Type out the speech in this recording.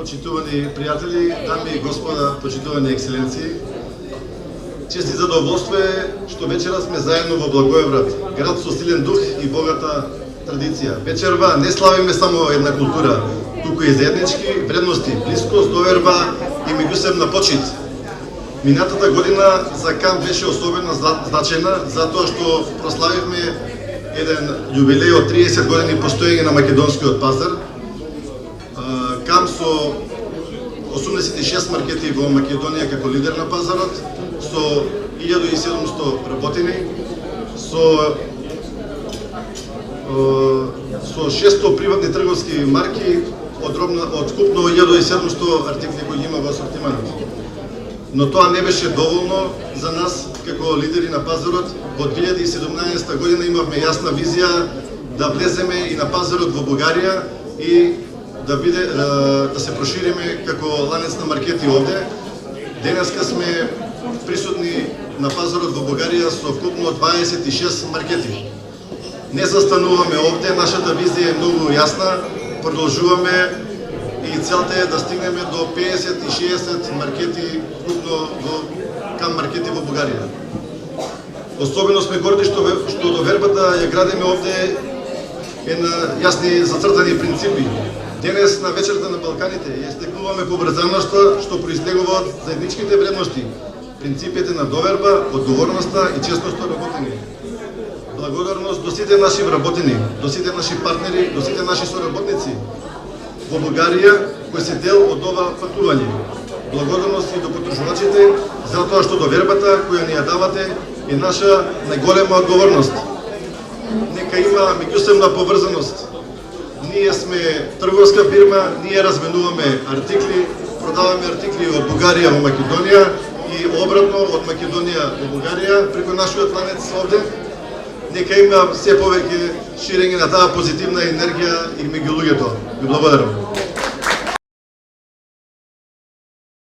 почитувани пријатели, дами и господа, почитувани екселенции. Чест и задоволство е што вечера сме заедно во Благоевград, град со силен дух и богата традиција. Вечерва не славиме само една култура, туку и заеднички вредности, блискост, доверба и меѓусебна почит. Минатата година за КАМ беше особено значајна, затоа што прославивме еден јубилеј од 30 години постоење на македонскиот пазар. КАМ со 86 маркети во Македонија како лидер на пазарот, со 1700 работени, со 600 приватни трговски марки, од скупно 1700 артикли кои има во асортиманот. Но тоа не беше доволно за нас како лидери на пазарот. Во 2017 година имавме јасна визија да влеземе и на пазарот во Бугарија и да се прошириме како ланец на маркети овде. Денеска сме присутни на пазарот во Бугарија со вкупно 26 маркети. Не застануваме овде, нашата визија е многу јасна, продолжуваме и целта е да стигнеме до 50 и 60 маркети вкупно во КАМ маркети во Бугарија. Особено сме горди што довербата ја градиме овде е на јасни зацртани принципи. Денес на вечерта на Балканите ја стекнуваме поврзаноста што произлегува од заедничките вредности, принципите на доверба, одговорноста и честноста работење. Благодарност до сите наши вработени, до сите наши партнери, до сите наши соработници во Бугарија кои се дел од ова патување. Благодарност и до потружувачите затоа што довербата која ни ја давате е наша најголема одговорност. Нека има меѓусебна поврзаност. Ние сме трговска фирма, ние разменуваме артикли, продаваме артикли од Бугарија во Македонија и обратно од Македонија во Бугарија преку нашиот ланец овде. Нека има се повеќе ширење на таа позитивна енергија и меѓу луѓето. Ви благодарам.